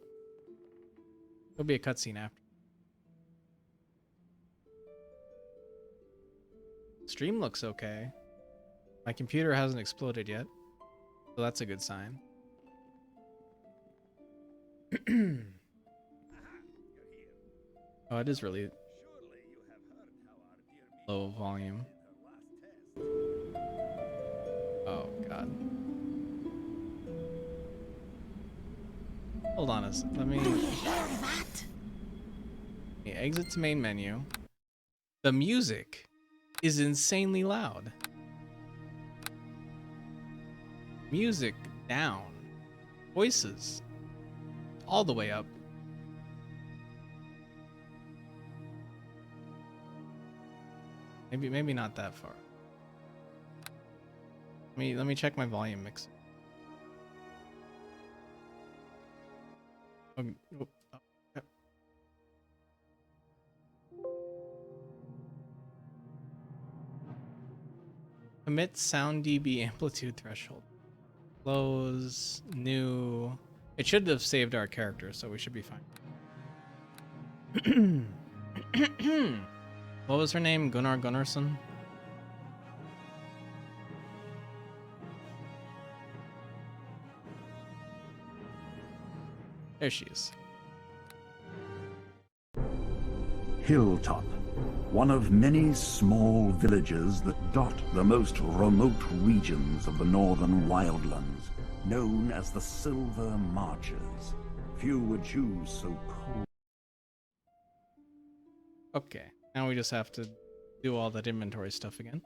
There'll be a cutscene after. Stream looks okay. My computer hasn't exploded yet, so that's a good sign. Oh, it is really low volume. Oh, God. Hold on a second. Let me exit to main menu. The music is insanely loud. Music down. Voices all the way up. Maybe not that far. Let me check my volume mix. Okay. Commit sound dB amplitude threshold. Close, new. It should have saved our character, so we should be fine. What was her name? Gunnar Gunnarsson? There she is. Hilltop, one of many small villages that dot the most remote regions of the northern wildlands, known as the Silver Marches. Few would choose so cold. Okay, now we just have to do all that inventory stuff again.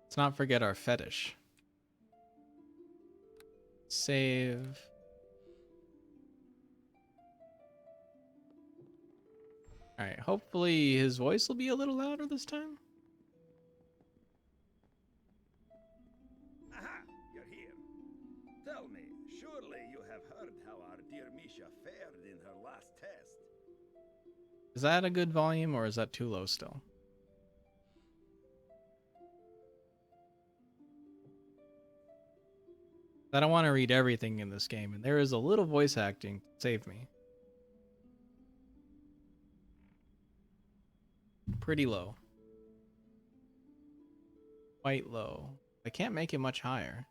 Let's not forget our fetish. Save. All right, hopefully his voice will be a little louder this time. Aha! You're here. Tell me, surely you have heard how our dear Misha fared in her last test. Is that a good volume or is that too low still? I don't want to read everything in this game, and there is a little voice acting to save me. Pretty low. Quite low. I can't make it much higher.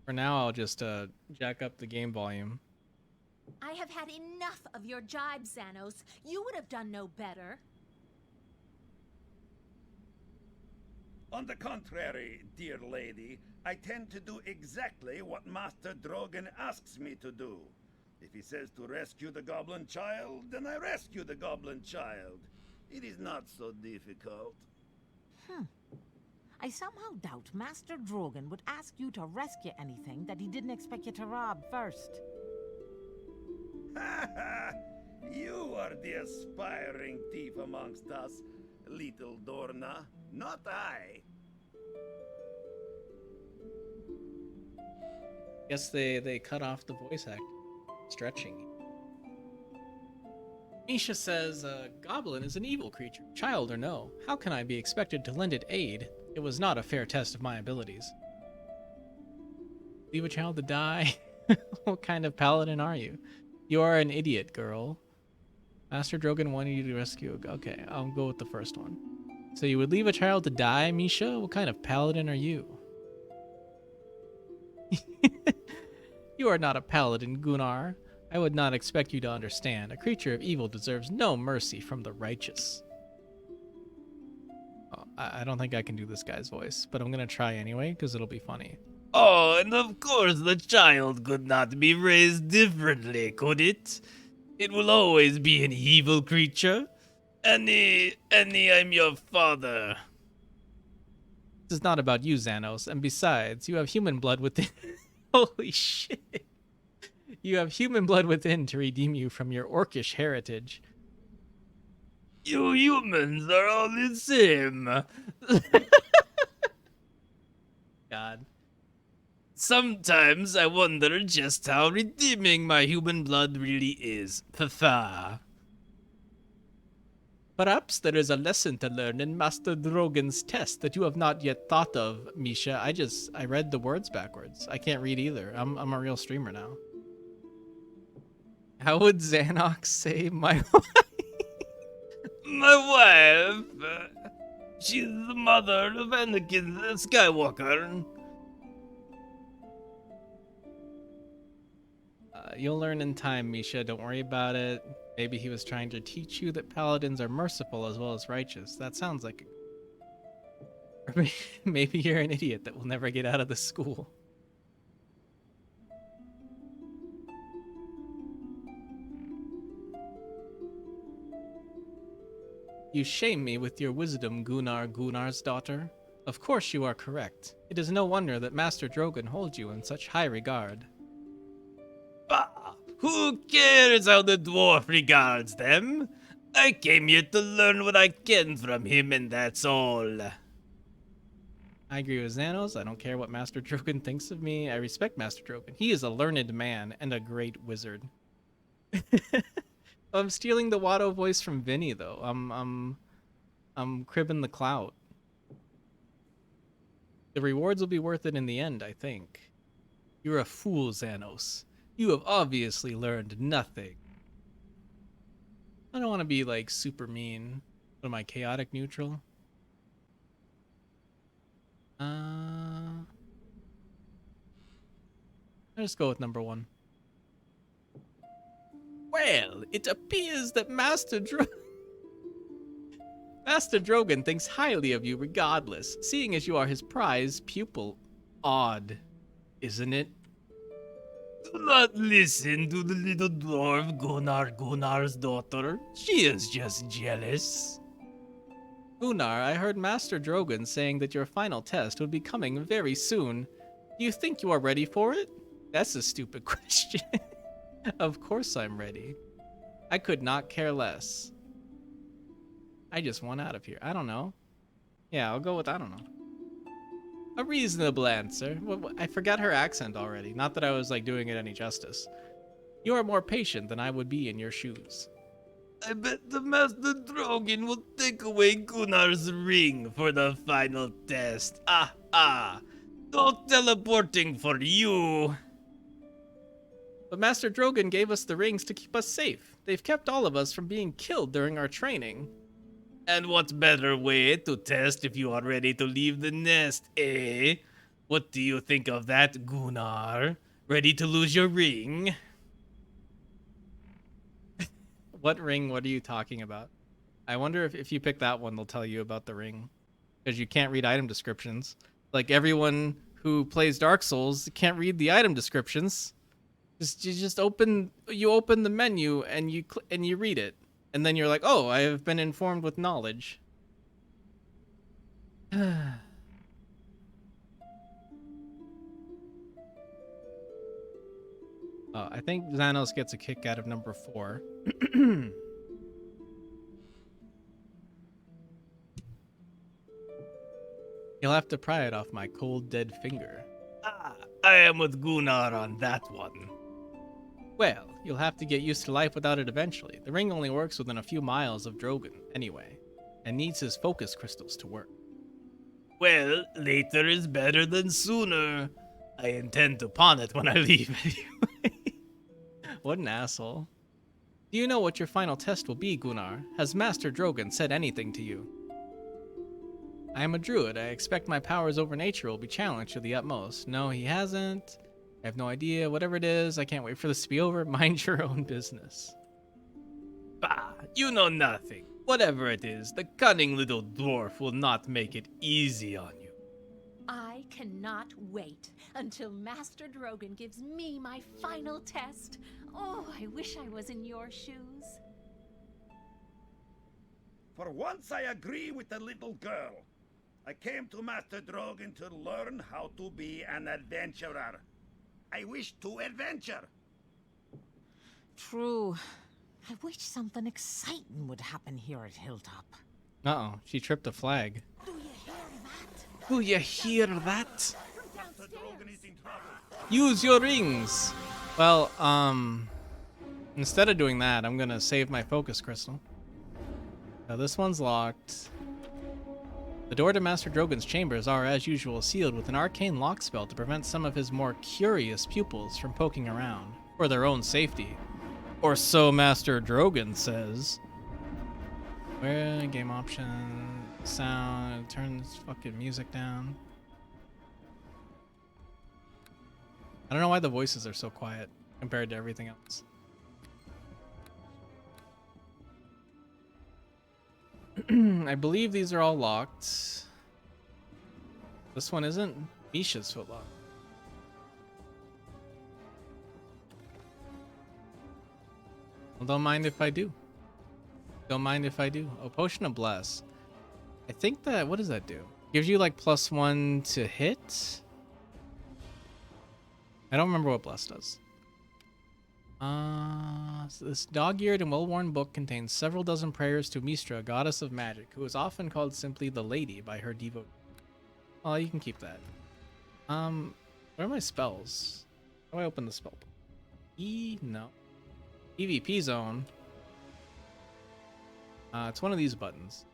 For now, I'll just jack up the game volume. I have had enough of your jibes, Xanos. You would have done no better. On the contrary, dear lady, I tend to do exactly what Master Drogon asks me to do. If he says to rescue the Goblin Child, then I rescue the Goblin Child. It is not so difficult. I somehow doubt Master Drogon would ask you to rescue anything that he didn't expect you to rob first. Ha ha! You are the aspiring thief amongst us, little Dorna, not I. Guess they cut off the voice acting. Stretching. Misha says, Goblin is an evil creature, child or no. How can I be expected to lend it aid? It was not a fair test of my abilities. Leave a child to die? What kind of paladin are you? You are an idiot, girl. Master Drogon wanted you to rescue. Okay, I'll go with the first one. So you would leave a child to die, Misha? What kind of paladin are you? You are not a paladin, Gunnar. I would not expect you to understand. A creature of evil deserves no mercy from the righteous. Oh, I don't think I can do this guy's voice, but I'm gonna try anyway, because it'll be funny. Oh, and of course the child could not be raised differently, could it? It will always be an evil creature. Annie, I'm your father. This is not about you, Xanos, and besides, you have human blood within... Holy shit. You have human blood within to redeem you from your orcish heritage. You humans are all the same. God. Sometimes I wonder just how redeeming my human blood really is. Papa. Perhaps there is a lesson to learn in Master Drogon's test that you have not yet thought of, Misha. I read the words backwards. I can't read either. I'm a real streamer now. How would Xanox say my wife? My wife. She's the mother of Anakin Skywalker. You'll learn in time, Misha. Don't worry about it. Maybe he was trying to teach you that paladins are merciful as well as righteous. That sounds like... Or maybe you're an idiot that will never get out of the school. You shame me with your wisdom, Gunnar Gunnarsdottir. Of course you are correct. It is no wonder that Master Drogon holds you in such high regard. Bah! Who cares how the dwarf regards them? I came here to learn what I can from him, and that's all. I agree with Xanos. I don't care what Master Drogon thinks of me. I respect Master Drogon. He is a learned man and a great wizard. I'm stealing the Watto voice from Vinny, though. I'm cribbing the clout. The rewards will be worth it in the end, I think. You're a fool, Xanos. You have obviously learned nothing. I don't want to be, like, super mean. What am I, chaotic neutral? I'll just go with number 1. Well, it appears that Master Drogon thinks highly of you regardless, seeing as you are his prized pupil. Odd, isn't it? Do not listen to the little dwarf Gunnar Gunnarsdottir. She is just jealous. Gunnar, I heard Master Drogon saying that your final test would be coming very soon. Do you think you are ready for it? That's a stupid question. Of course I'm ready. I could not care less. I just want out of here. I don't know. Yeah, I'll go with I don't know. A reasonable answer. I forgot her accent already. Not that I was like doing it any justice. You are more patient than I would be in your shoes. I bet the Master Drogon will take away Gunnar's ring for the final test. No teleporting for you. But Master Drogon gave us the rings to keep us safe. They've kept all of us from being killed during our training. And what better way to test if you are ready to leave the nest, eh? What do you think of that, Gunnar? Ready to lose your ring? What ring? What are you talking about? I wonder if you pick that one, they'll tell you about the ring. Because you can't read item descriptions. Like everyone who plays Dark Souls can't read the item descriptions. You open the menu and you read it. And then you're like, oh, I have been informed with knowledge. I think Xanos gets a kick out of number 4. You'll have to pry it off my cold, dead finger. I am with Gunnar on that one. Well, you'll have to get used to life without it eventually. The ring only works within a few miles of Drogon, anyway, and needs his focus crystals to work. Well, later is better than sooner. I intend to pawn it when I leave anyway. What an asshole. Do you know what your final test will be, Gunnar? Has Master Drogon said anything to you? I am a druid. I expect my powers over nature will be challenged to the utmost. No, he hasn't. I have no idea. Whatever it is, I can't wait for this to be over. Mind your own business. Bah, you know nothing. Whatever it is, the cunning little dwarf will not make it easy on you. I cannot wait until Master Drogon gives me my final test. Oh, I wish I was in your shoes. For once I agree with the little girl. I came to Master Drogon to learn how to be an adventurer. I wish to adventure. True. I wish something exciting would happen here at Hilltop. Uh-oh, she tripped a flag. Do you hear that? Do you hear that? Master Drogon is in trouble. Use your rings! Well, instead of doing that, I'm gonna save my focus crystal. Now this one's locked. The door to Master Drogon's chambers are, as usual, sealed with an arcane lock spell to prevent some of his more curious pupils from poking around, for their own safety. Or so Master Drogon says. Where, game option, sound, turn this fucking music down. I don't know why the voices are so quiet compared to everything else. I believe these are all locked. This one isn't. Misha's footlock. Well, don't mind if I do. Don't mind if I do. Oh, Potion of Bless. I think that, what does that do? Gives you like +1 to hit? I don't remember what Bless does. So this dog-eared and well-worn book contains several dozen prayers to Mistra, goddess of magic, who is often called simply the Lady by her devotees. Oh, you can keep that. Where are my spells? How do I open the spell book? No. PvP zone. It's one of these buttons.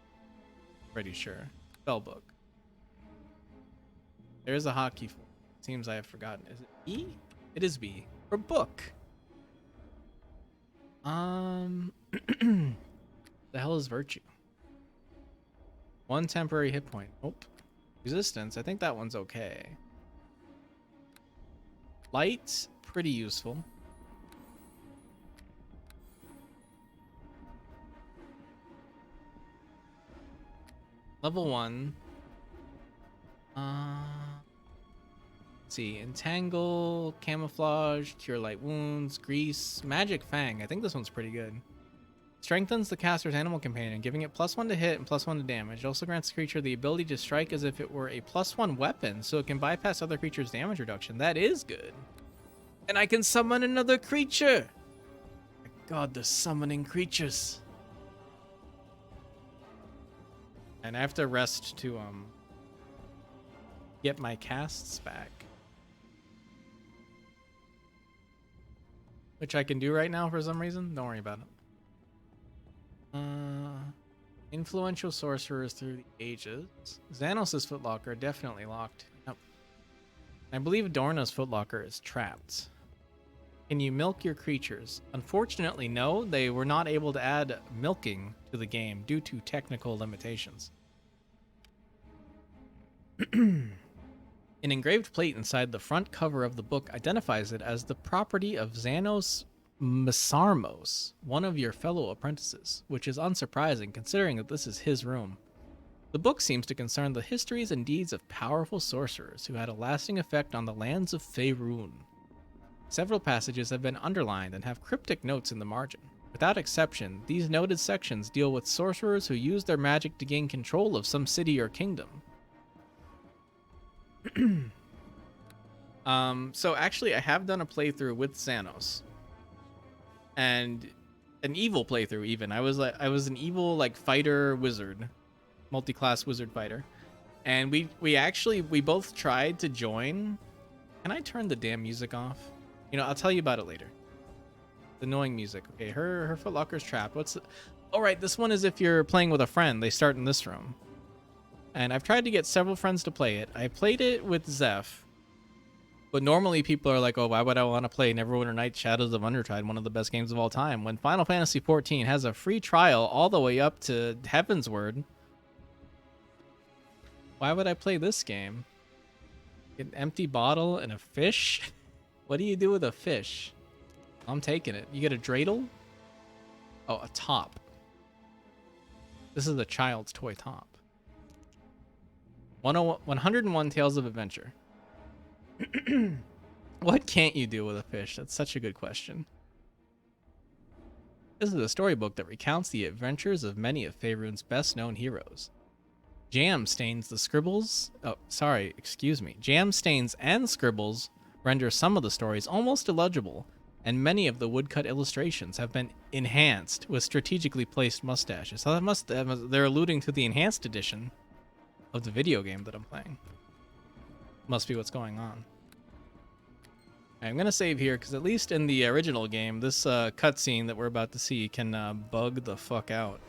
Pretty sure. Spell book. There's a hotkey for it. Seems I have forgotten. Is it B? It is B. For book. The hell is virtue? 1 temporary hit point. Nope. Resistance. I think that one's okay. Light. Pretty useful. Level 1. Let's see. Entangle, Camouflage, Cure Light Wounds, Grease, Magic Fang. I think this one's pretty good. Strengthens the caster's animal companion, giving it +1 to hit and +1 to damage. It also grants the creature the ability to strike as if it were a +1 weapon, so it can bypass other creatures' damage reduction. That is good. And I can summon another creature! God, the summoning creatures. And I have to rest to get my casts back. Which I can do right now for some reason. Don't worry about it. Influential sorcerers through the ages. Xanos' footlocker definitely locked. Yep. I believe Dorna's footlocker is trapped. Can you milk your creatures? Unfortunately, no. They were not able to add milking to the game due to technical limitations. An engraved plate inside the front cover of the book identifies it as the property of Xanos Mesarmos, one of your fellow apprentices, which is unsurprising considering that this is his room. The book seems to concern the histories and deeds of powerful sorcerers who had a lasting effect on the lands of Faerun. Several passages have been underlined and have cryptic notes in the margin. Without exception, these noted sections deal with sorcerers who use their magic to gain control of some city or kingdom. So actually I have done a playthrough with Xanos. And an evil playthrough even. I was an evil like fighter wizard, multi-class wizard fighter. And we both tried to join. Can I turn the damn music off? You know, I'll tell you about it later. The annoying music. Okay, her footlocker's trapped. Oh right, this one is if you're playing with a friend. They start in this room. And I've tried to get several friends to play it. I played it with Zeph. But normally people are like, oh, why would I want to play Neverwinter Nights Shadows of Undrentide, one of the best games of all time, when Final Fantasy XIV has a free trial all the way up to Heavensward? Why would I play this game? An empty bottle and a fish? What do you do with a fish? I'm taking it. You get a dreidel? Oh, a top. This is a child's toy top. 101 Tales of Adventure. What can't you do with a fish? That's such a good question. This is a storybook that recounts the adventures of many of Faerun's best-known heroes. Jam stains and scribbles render some of the stories almost illegible, and many of the woodcut illustrations have been enhanced with strategically placed mustaches. So they're alluding to the enhanced edition of the video game that I'm playing. Must be what's going on. I'm gonna save here because at least in the original game, this cutscene that we're about to see can bug the fuck out.